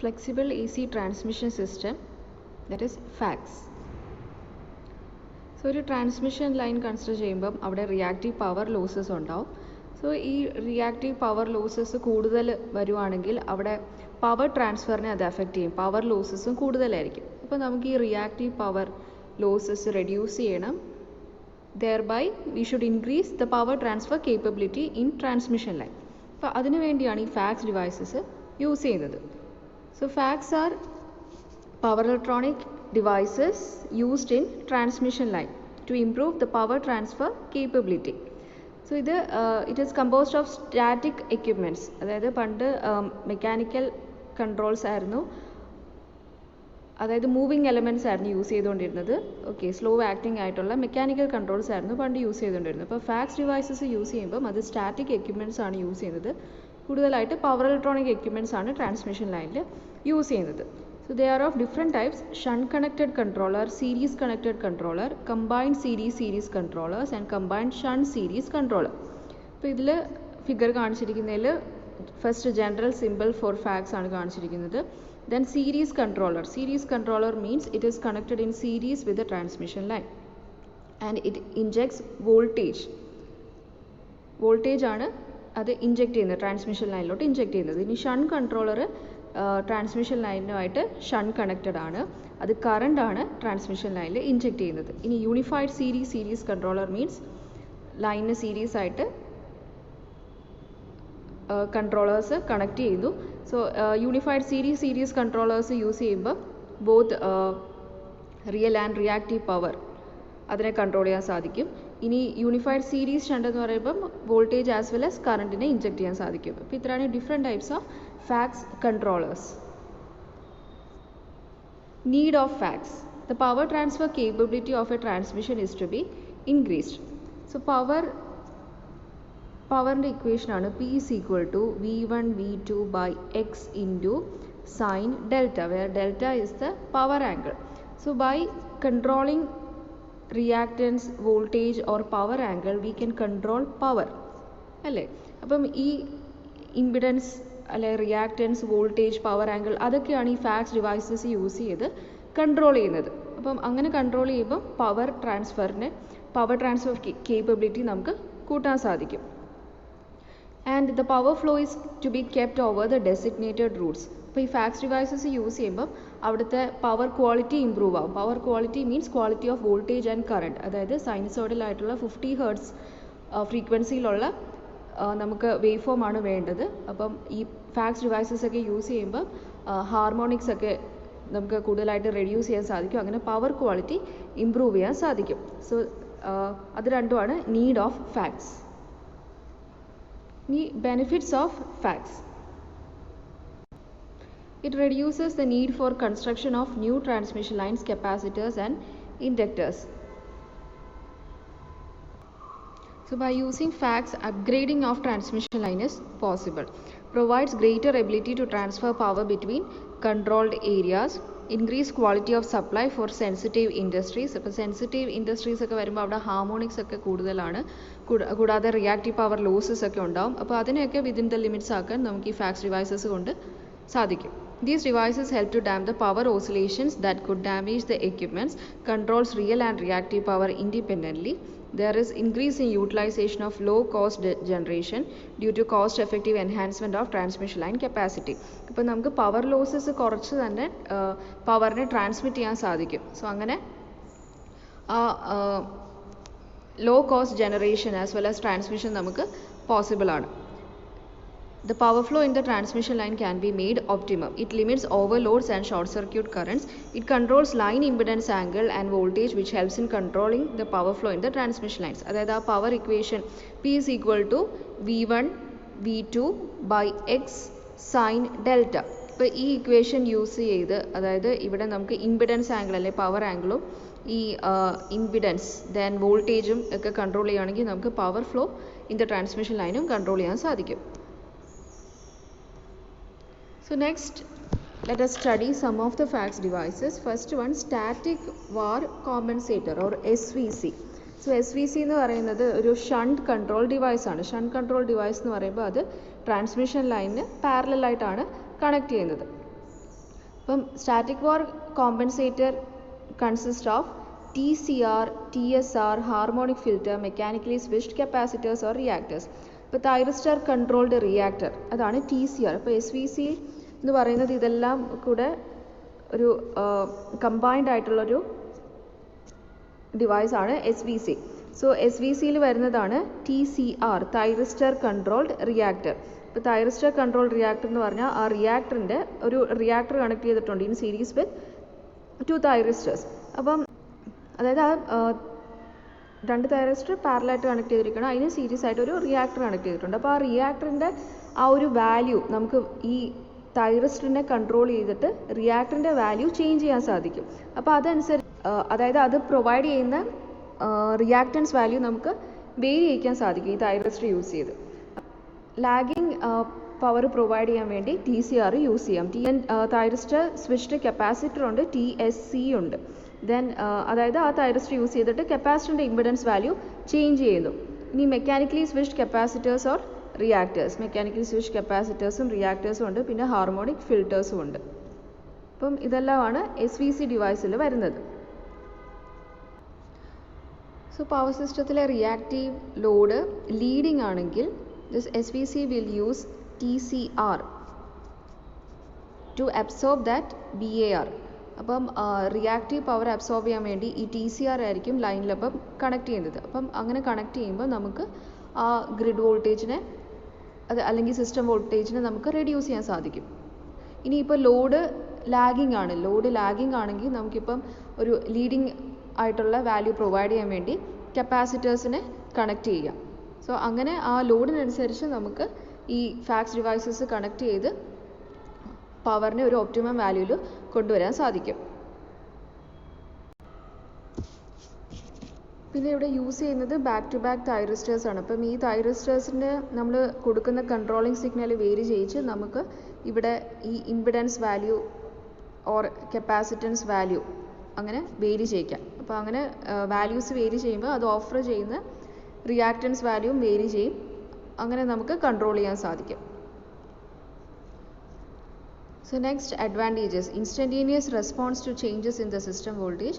flexible AC transmission system, that is FACS. So ഒരു transmission line consider ചെയ്യുമ്പം അവിടെ reactive power losses ഉണ്ടാവും. So ഈ റിയാക്റ്റീവ് പവർ ലോസസ് കൂടുതൽ വരുവാണെങ്കിൽ അവിടെ പവർ ട്രാൻസ്ഫറിനെ അത് എഫക്റ്റ് ചെയ്യും. പവർ ലോസസും കൂടുതലായിരിക്കും. അപ്പോൾ നമുക്ക് ഈ റിയാക്റ്റീവ് പവർ ലോസസ് റെഡ്യൂസ് ചെയ്യണം. thereby we should increase the power transfer capability in transmission line. അപ്പോൾ അതിനു വേണ്ടിയാണ് ഈ ഫാക്സ് ഡിവൈസസ് യൂസ് ചെയ്യുന്നത്. So FACTS are power electronic devices used in transmission line to improve the power transfer capability. So it is composed of static equipments. അതായത് പണ്ട് mechanical controls ആയിരുന്നു, അതായത് moving elements ആയിരുന്നു യൂസ് ചെയ്തുകൊണ്ടിരുന്നത്. Okay, slow acting ആയിട്ടുള്ള mechanical controls ആയിരുന്നു പണ്ട് use ചെയ്തുകൊണ്ടിരുന്നത്. അപ്പോൾ ഫാക്സ് ഡിവൈസസ് യൂസ് ചെയ്യുമ്പം അത് സ്റ്റാറ്റിക് എക്യുപ്മെൻറ്റ്സ് ആണ് യൂസ് ചെയ്യുന്നത്. കൂടുതലായിട്ട് പവർ ഇലക്ട്രോണിക് എക്യുപ്മെൻറ്റ്സ് ആണ് ട്രാൻസ്മിഷൻ ലൈനിൽ യൂസ് ചെയ്യുന്നത്. So they are of different types: shunt connected controller, series connected controller, combined series controllers and combined shunt series controller. അപ്പോൾ ഇതിൽ ഫിഗർ കാണിച്ചിരിക്കുന്നതിൽ first general simple for FACTS ആണ് കാണിച്ചിരിക്കുന്നത്. Then series controller means it is connected in series with the transmission line and it injects voltage ആണ് അത് inject ചെയ്യുന്നത്, transmission ലൈനിലോട്ട് inject ചെയ്യുന്നത്. ഇനി ഷണ്ട് കൺട്രോളർ ട്രാൻസ്മിഷൻ ലൈനുമായിട്ട് ഷണ്ട് കണക്റ്റഡ് ആണ്, അത് കറണ്ട് ആണ് ട്രാൻസ്മിഷൻ ലൈനിൽ ഇഞ്ചെക്ട് ചെയ്യുന്നത്. ഇനി യൂണിഫൈഡ് സീരീസ് കൺട്രോളർ മീൻസ് ലൈനിന് സീരീസ് ആയിട്ട് കൺട്രോളേഴ്സ് കണക്ട് ചെയ്തു. So unified series controllers use ചെയ്യുമ്പോൾ both real and reactive power അതിനെ കൺട്രോൾ ചെയ്യാൻ സാധിക്കും. ഇനി യൂണിഫൈഡ് സീരീസ് ഷണ്ട് എന്ന് പറയുമ്പം വോൾട്ടേജ് ആസ് വെൽ ആസ് കറണ്ടിനെ ഇഞ്ചെക്ട് ചെയ്യാൻ സാധിക്കും. അപ്പോൾ ഇത്രയാണ് different types of FACS controllers. Need of FACS. The power transfer capability of a transmission is to be increased. So power equation ആണ് P is equal to V1 V2 by X into sin delta, where delta is the power angle. So by controlling reactance, voltage or power angle we can control power അല്ലേ. അപ്പം ഈ impedance അല്ലെ reactance, voltage, power angle അതൊക്കെയാണ് ഈ FACTS devices use ചെയ്ത് control ചെയ്യുന്നത്. അപ്പം അങ്ങനെ കൺട്രോൾ ചെയ്യുമ്പം പവർ ട്രാൻസ്ഫർ കേപ്പബിലിറ്റി നമുക്ക് കൂട്ടാൻ സാധിക്കും. And the power flow is to be kept over the designated routes. അപ്പോൾ ഈ ഫാക്സ് ഡിവൈസസ് യൂസ് ചെയ്യുമ്പം അവിടുത്തെ പവർ ക്വാളിറ്റി ഇമ്പ്രൂവ് ആവും. Power quality means quality of voltage and current. അതായത് സൈനസോയിഡലായിട്ടുള്ള 50 ഹെർട്സ് ഫ്രീക്വൻസിയിലുള്ള നമുക്ക് വേവ് ഫോം ആണ് വേണ്ടത്. അപ്പം ഈ ഫാക്സ് ഡിവൈസസ് ഒക്കെ യൂസ് ചെയ്യുമ്പോൾ ഹാർമോണിക്സ് ഒക്കെ നമുക്ക് കൂടുതലായിട്ട് റെഡ്യൂസ് ചെയ്യാൻ സാധിക്കും. അങ്ങനെ പവർ ക്വാളിറ്റി ഇമ്പ്രൂവ് ചെയ്യാൻ സാധിക്കും. സോ അത് രണ്ടുമാണ് നീഡ് ഓഫ് ഫാക്സ്. ഇനി benefits of FACTS. It reduces the need for construction of new transmission lines, capacitors and inductors. So by using FACS, upgrading of transmission line is possible. Provides greater ability to transfer power between controlled areas. Increase quality of supply for sensitive industries. അപ്പോൾ sensitive industries ഒക്കെ വരുമ്പോൾ അവിടെ harmonics ഒക്കെ കൂടുതലാണ്, കൂടാതെ reactive power losses ഒക്കെ ഉണ്ടാവും. അപ്പോൾ അതിനെയൊക്കെ വിതിൻ ദ ലിമിറ്റ്സ് ആക്കാൻ നമുക്ക് ഈ ഫാക്സ് ഡിവൈസസ് കൊണ്ട് സാധിക്കും. These devices help to damp the power oscillations that could damage the equipments, controls real and reactive power independently. There is increase in utilization of low cost generation due to cost effective enhancement of transmission line capacity. ഇപ്പോൾ നമുക്ക് power losses കുറച്ച് തന്നെ പവറിനെ transmit ചെയ്യാൻ സാധിക്കും. So അങ്ങനെ low cost generation as well as transmission നമുക്ക് possible ആണ്. The power flow in the transmission line can be made optimum. It limits overloads and short circuit currents. It controls line impedance angle and voltage, which helps in controlling the power flow in the transmission lines. അതായത് ആ power equation P is equal to V1 V2 by X sin delta. ഇപ്പോൾ ഈ equation use ചെയ്ത്, അതായത് ഇവിടെ നമുക്ക് impedance angle അല്ലെ power ആംഗിളും ഈ ഇമ്പിഡൻസ് ദെൻ വോൾട്ടേജും ഒക്കെ കൺട്രോൾ ചെയ്യുകയാണെങ്കിൽ നമുക്ക് power flow in the transmission ലൈനും കൺട്രോൾ ചെയ്യാൻ സാധിക്കും. So next, let us study some of the FACS devices. First one, static var compensator or SVC. So SVC എന്ന് പറയുന്നത് ഒരു ഷണ്ട് കൺട്രോൾ ഡിവൈസ് ആണ്. ഷണ്ട് കൺട്രോൾ ഡിവൈസ് എന്ന് പറയുമ്പോൾ അത് ട്രാൻസ്മിഷൻ ലൈനിന് പാരലൽ ആയിട്ടാണ് കണക്ട് ചെയ്യുന്നത്. അപ്പം static war compensator consist of TCR, TSR, harmonic filter, mechanically switched capacitors or reactors. ഇപ്പോൾ തൈറിസ്റ്റർ കൺട്രോൾഡ് റിയാക്ടർ അതാണ് TCR. അപ്പോൾ SVC എന്ന് പറയുന്നത് ഇതെല്ലാം കൂടെ ഒരു കമ്പൈൻഡ് ആയിട്ടുള്ളൊരു ഡിവൈസ് ആണ് SVC. സോ SVCയിൽ വരുന്നതാണ് TCR, തൈറിസ്റ്റർ കൺട്രോൾഡ് റിയാക്ടർ. ഇപ്പോൾ തൈറിസ്റ്റർ കൺട്രോൾഡ് റിയാക്ടർ എന്ന് പറഞ്ഞാൽ ആ റിയാക്ടറിൻ്റെ ഒരു റിയാക്ടർ കണക്ട് ചെയ്തിട്ടുണ്ട് ഇൻ സീരീസ് വിത്ത് 2 തൈറിസ്റ്റേഴ്സ്. അപ്പം അതായത് ആ 2 തൈറിസ്റ്റർ പാരലായിട്ട് കണക്ട് ചെയ്തിരിക്കണം, അതിന് സീരീസ് ആയിട്ട് ഒരു റിയാക്ടർ കണക്ട് ചെയ്തിട്ടുണ്ട്. അപ്പോൾ ആ റിയാക്ടറിൻ്റെ ആ ഒരു വാല്യൂ നമുക്ക് ഈ തൈറിസ്റ്ററിനെ കൺട്രോൾ ചെയ്തിട്ട് റിയാക്ടറിൻ്റെ വാല്യൂ ചേഞ്ച് ചെയ്യാൻ സാധിക്കും. അപ്പോൾ അതനുസരിച്ച് അതായത് അത് പ്രൊവൈഡ് ചെയ്യുന്ന റിയാക്റ്റൻസ് വാല്യൂ നമുക്ക് വേരി ചെയ്യിക്കാൻ സാധിക്കും ഈ തൈറിസ്റ്റർ യൂസ് ചെയ്ത്. ലാഗിങ് പവർ പ്രൊവൈഡ് ചെയ്യാൻ വേണ്ടി TCR യൂസ് ചെയ്യാം. തൈറിസ്റ്റർ സ്വിച്ച്ഡ് കപ്പാസിറ്റർ ഉണ്ട്, TSC ഉണ്ട്. ദെൻ അതായത് ആ തൈറിസ്റ്റർ യൂസ് ചെയ്തിട്ട് കപ്പാസിറ്ററിൻ്റെ ഇമ്പിഡൻസ് വാല്യൂ ചേഞ്ച് ചെയ്യുന്നു. ഇനി mechanically switched capacitors or reactors, mechanically switched കപ്പാസിറ്റേഴ്സും റിയാക്ടേഴ്സും ഉണ്ട്, പിന്നെ ഹാർമോണിക് ഫിൽറ്റേഴ്സും ഉണ്ട്. അപ്പം ഇതെല്ലാമാണ് SVC ഡിവൈസിൽ വരുന്നത്. സോ പവർ സിസ്റ്റത്തിലെ റിയാക്റ്റീവ് ലോഡ് ലീഡിംഗ് ആണെങ്കിൽ this SVC will use TCR to absorb that VAR. അപ്പം റിയാക്റ്റീവ് പവർ അബ്സോർബ് ചെയ്യാൻ വേണ്ടി ഈ TCR ആയിരിക്കും ലൈനിലപ്പം കണക്ട് ചെയ്യുന്നത്. അപ്പം അങ്ങനെ കണക്ട് ചെയ്യുമ്പോൾ നമുക്ക് ആ ഗ്രിഡ് വോൾട്ടേജിനെ അല്ലെങ്കിൽ സിസ്റ്റം വോൾട്ടേജിനെ നമുക്ക് റെഡ്യൂസ് ചെയ്യാൻ സാധിക്കും. ഇനിയിപ്പോൾ ലോഡ് ലാഗിങ് ആണെങ്കിൽ നമുക്കിപ്പം ഒരു ലീഡിങ് ആയിട്ടുള്ള വാല്യൂ പ്രൊവൈഡ് ചെയ്യാൻ വേണ്ടി കപ്പാസിറ്റേഴ്സിനെ കണക്ട് ചെയ്യാം. സോ അങ്ങനെ ആ ലോഡിനനുസരിച്ച് നമുക്ക് ഈ ഫാക്സ് ഡിവൈസസ് കണക്ട് ചെയ്ത് പവറിനെ ഒരു ഒപ്റ്റിമം വാല്യൂവിൽ കൊണ്ടുവരാൻ സാധിക്കും. പിന്നെ ഇവിടെ യൂസ് ചെയ്യുന്നത് ബാക്ക് ടു ബാക്ക് തൈറിസ്റ്റേഴ്സ് ആണ്. അപ്പം ഈ തൈറിസ്റ്റേഴ്സിൻ്റെ നമ്മൾ കൊടുക്കുന്ന കൺട്രോളിങ് സിഗ്നൽ വേരി ചെയ്യിച്ച് നമുക്ക് ഇവിടെ ഈ impedance value or capacitance value അങ്ങനെ വേരി ചെയ്യിക്കാം. അപ്പോൾ അങ്ങനെ വാല്യൂസ് വേരി ചെയ്യുമ്പോൾ അത് ഓഫർ ചെയ്യുന്ന റിയാക്റ്റൻസ് വാല്യൂവും വേരി ചെയ്യും. അങ്ങനെ നമുക്ക് കൺട്രോൾ ചെയ്യാൻ സാധിക്കും. So next advantages: instantaneous response to changes in the system voltage,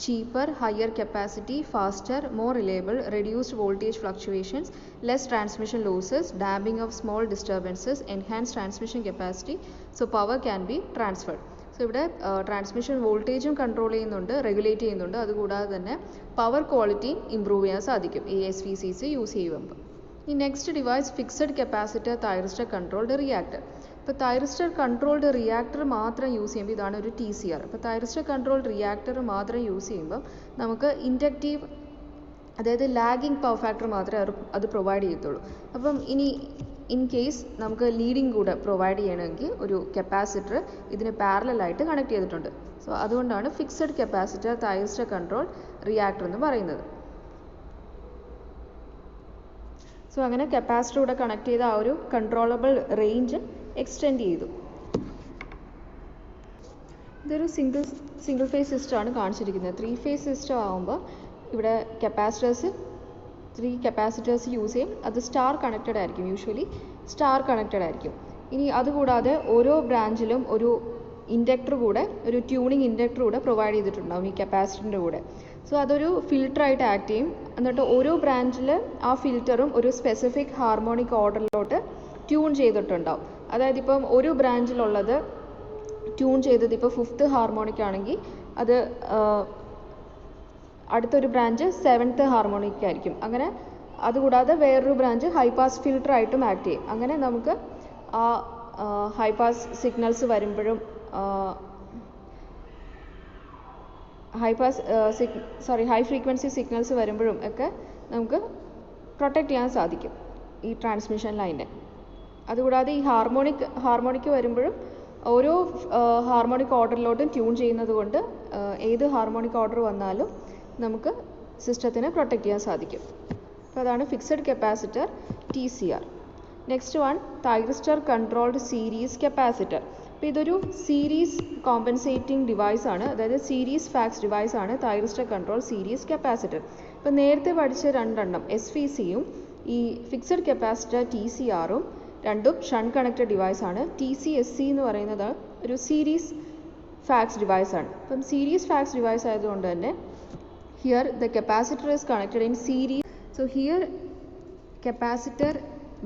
cheaper, higher capacity, faster, more reliable, reduced voltage fluctuations, less transmission losses, damping of small disturbances, enhanced transmission capacity, so power can be transferred. So ഇവിടെ transmission വോൾട്ടേജും control ചെയ്യുന്നുണ്ട്, regulate ചെയ്യുന്നുണ്ട്, അതുകൂടാതെ തന്നെ power ക്വാളിറ്റിയും improve ചെയ്യാൻ സാധിക്കും ഈ SVCs യൂസ് ചെയ്യുമ്പോൾ. ഈ next device fixed capacitor thyristor controlled reactor. ഇപ്പോൾ തൈറിസ്റ്റർ കൺട്രോൾഡ് റിയാക്ടർ മാത്രം യൂസ് ചെയ്യുമ്പോൾ ഇതാണ് ഒരു TCR. അപ്പോൾ തൈറിസ്റ്റർ കൺട്രോൾഡ് റിയാക്ടർ മാത്രം യൂസ് ചെയ്യുമ്പം നമുക്ക് ഇൻഡക്റ്റീവ് അതായത് ലാഗിങ് പവർ ഫാക്ടർ മാത്രമേ അത് പ്രൊവൈഡ് ചെയ്യത്തുള്ളൂ. അപ്പം ഇനി ഇൻ കേസ് നമുക്ക് ലീഡിങ് കൂടെ പ്രൊവൈഡ് ചെയ്യണമെങ്കിൽ ഒരു കപ്പാസിറ്റർ ഇതിന് പാരലായിട്ട് കണക്ട് ചെയ്തിട്ടുണ്ട്. സോ അതുകൊണ്ടാണ് fixed capacitor thyristor control reactor എന്ന് പറയുന്നത്. സോ അങ്ങനെ കപ്പാസിറ്റർ കൂടെ കണക്ട് ചെയ്ത ആ ഒരു കൺട്രോളബിൾ റേഞ്ച് എക്സ്റ്റെൻഡ് ചെയ്തു. ഇതൊരു സിംഗിൾ ഫേസ് സിസ്റ്റമാണ് കാണിച്ചിരിക്കുന്നത്. 3 ഫേസ് സിസ്റ്റം ആകുമ്പോൾ ഇവിടെ കപ്പാസിറ്റേഴ്സ് 3 കപ്പാസിറ്റേഴ്സ് യൂസ് ചെയ്യും. അത് സ്റ്റാർ കണക്റ്റഡ് ആയിരിക്കും, യൂഷ്വലി സ്റ്റാർ കണക്റ്റഡ് ആയിരിക്കും. ഇനി അതുകൂടാതെ ഓരോ ബ്രാഞ്ചിലും ഒരു ഇൻഡക്ടർ കൂടെ, ഒരു ട്യൂണിങ് ഇൻഡക്ടർ കൂടെ പ്രൊവൈഡ് ചെയ്തിട്ടുണ്ടാവും ഈ കപ്പാസിറ്ററിൻ്റെ കൂടെ. സോ അതൊരു ഫിൽറ്ററായിട്ട് ആക്ട് ചെയ്യും. എന്നിട്ട് ഓരോ ബ്രാഞ്ചിൽ ആ ഫിൽറ്ററും ഒരു സ്പെസിഫിക് ഹാർമോണിക് ഓർഡറിലോട്ട് ട്യൂൺ ചെയ്തിട്ടുണ്ടാവും. അതായത് ഇപ്പം ഒരു ബ്രാഞ്ചിലുള്ളത് ട്യൂൺ ചെയ്തത് ഇപ്പോൾ 5th ഹാർമോണിക് ആണെങ്കിൽ അത് അടുത്തൊരു ബ്രാഞ്ച് 7th ഹാർമോണിക് ആയിരിക്കും. അങ്ങനെ അതുകൂടാതെ വേറൊരു ബ്രാഞ്ച് ഹൈ പാസ് ഫിൽറ്റർ ആയിട്ടും ആക്ട് ചെയ്യും. അങ്ങനെ നമുക്ക് ആ ഹൈ പാസ് സിഗ്നൽസ് വരുമ്പോഴും ഹൈ ഫ്രീക്വൻസി സിഗ്നൽസ് വരുമ്പോഴും ഒക്കെ നമുക്ക് പ്രൊട്ടക്റ്റ് ചെയ്യാൻ സാധിക്കും ഈ ട്രാൻസ്മിഷൻ ലൈനെ. അതുകൂടാതെ ഈ ഹാർമോണിക് വരുമ്പോഴും ഓരോ ഹാർമോണിക് ഓർഡറിലോട്ടും ട്യൂൺ ചെയ്യുന്നത് കൊണ്ട് ഏത് ഹാർമോണിക് ഓർഡർ വന്നാലും നമുക്ക് സിസ്റ്റത്തിനെ പ്രൊട്ടക്റ്റ് ചെയ്യാൻ സാധിക്കും. അപ്പോൾ അതാണ് fixed capacitor TCR. Next one thyristor controlled series capacitor. അപ്പോൾ ഇതൊരു സീരീസ് കോമ്പൻസേറ്റിംഗ് ഡിവൈസ് ആണ്, അതായത് സീരീസ് ഫാക്സ് ഡിവൈസ് ആണ് തൈറിസ്റ്റർ കൺട്രോൾ സീരീസ് കപ്പാസിറ്റർ. ഇപ്പോൾ നേരത്തെ പഠിച്ച 2 എണ്ണം SVCയും ഈ ഫിക്സഡ് കപ്പാസിറ്റർ TCRഉം രണ്ടും ഷണ്ട് കണക്റ്റഡ് ഡിവൈസ് ആണ്. TCSC എന്ന് പറയുന്നത് ഒരു സീരീസ് ഫാക്സ് ഡിവൈസ് ആണ്. അപ്പം സീരീസ് ഫാക്സ് ഡിവൈസ് ആയതുകൊണ്ട് തന്നെ here the capacitor is connected in series. So here capacitor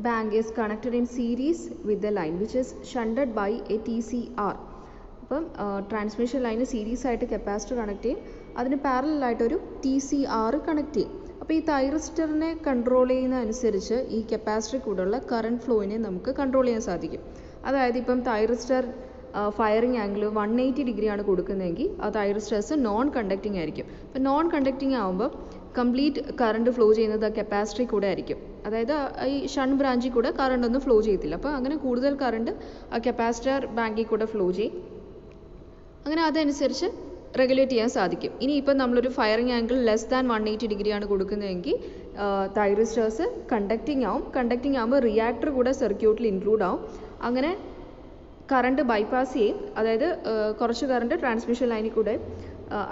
bank is connected in series with the line which is shunted by a TCR. അപ്പം transmission line series ആയിട്ട് capacitor connect ചെയ്യും, അതിന് parallel ആയിട്ടൊരു TCR connect ചെയ്യും. അപ്പോൾ ഈ തൈറിസ്റ്ററിനെ control ചെയ്യുന്ന അനുസരിച്ച് ഈ കപ്പാസിറ്ററിൽ കൂടെയുള്ള കറണ്ട് ഫ്ലോയിനെ നമുക്ക് കൺട്രോൾ ചെയ്യാൻ സാധിക്കും. അതായത് ഇപ്പം തൈറിസ്റ്റർ ഫയറിംഗ് ആംഗിൾ 180 ഡിഗ്രിയാണ് കൊടുക്കുന്നതെങ്കിൽ ആ തൈറിസ്റ്റേഴ്സ് നോൺ കണ്ടക്റ്റിംഗ് ആയിരിക്കും. അപ്പം നോൺ കണ്ടക്റ്റിംഗ് ആകുമ്പോൾ കംപ്ലീറ്റ് കറണ്ട് ഫ്ലോ ചെയ്യുന്നത് ആ കപ്പാസിറ്ററിൽ കൂടെ ആയിരിക്കും. അതായത് ഈ ഷണ്ട് ബ്രാഞ്ചിൽ കൂടെ കറണ്ട് ഒന്നും ഫ്ലോ ചെയ്യത്തില്ല. അപ്പോൾ അങ്ങനെ കൂടുതൽ കറണ്ട് ആ കപ്പാസിറ്റർ ബാങ്കിൽ കൂടെ ഫ്ലോ ചെയ്യും. അങ്ങനെ അതനുസരിച്ച് റെഗുലേറ്റ് ചെയ്യാൻ സാധിക്കും. ഇനി ഇപ്പം നമ്മളൊരു ഫയറിംഗ് ആംഗിൾ ലെസ് ദാൻ 180 ഡിഗ്രിയാണ് കൊടുക്കുന്നതെങ്കിൽ തൈറിസ്റ്റേഴ്സ് കണ്ടക്റ്റിംഗ് ആവും. കണ്ടക്റ്റിംഗ് ആകുമ്പോൾ റിയാക്ടർ കൂടെ സർക്യൂട്ടിൽ ഇൻക്ലൂഡ് ആവും. അങ്ങനെ കറണ്ട് ബൈപ്പാസ് ചെയ്യും. അതായത് കുറച്ച് കറണ്ട് ട്രാൻസ്മിഷൻ ലൈനിൽ കൂടെ,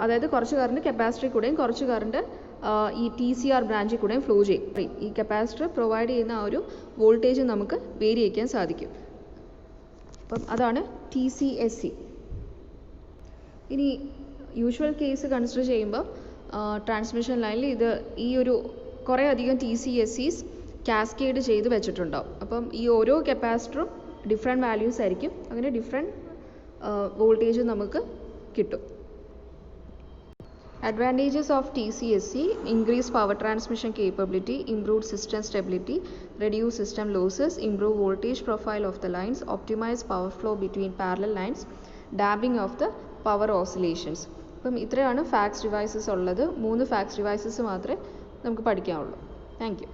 അതായത് കുറച്ച് കറണ്ട് കപ്പാസിറ്ററിൽ കൂടെയും കുറച്ച് കറണ്ട് ഈ TCR ബ്രാഞ്ചിൽ കൂടെയും ഫ്ലോ ചെയ്യും. ഈ കപ്പാസിറ്റർ പ്രൊവൈഡ് ചെയ്യുന്ന ആ ഒരു വോൾട്ടേജ് നമുക്ക് വേരി ചെയ്യിക്കാൻ സാധിക്കും. അപ്പം അതാണ് TCSC. ഇനി യൂഷ്വൽ കേസ് കൺസിഡർ ചെയ്യുമ്പോൾ ട്രാൻസ്മിഷൻ ലൈനിൽ ഈ ഒരു കുറേ അധികം TCSCs കാസ്കേഡ് ചെയ്ത് വെച്ചിട്ടുണ്ടാവും. അപ്പം ഈ ഓരോ കപ്പാസിറ്ററും ഡിഫറെൻറ്റ് വാല്യൂസ് ആയിരിക്കും. അങ്ങനെ ഡിഫറെൻറ്റ് വോൾട്ടേജ് നമുക്ക് കിട്ടും. Advantages of TCSC: increased power transmission capability, improved system stability, reduce system losses, improve voltage profile of the lines, optimize power flow between parallel lines, damping of the power oscillations. അപ്പം ഇത്രയാണ് fax devices ഉള്ളത്. 3 fax devices മാത്രമേ നമുക്ക് പഠിക്കാനുള്ളൂ. Thank you.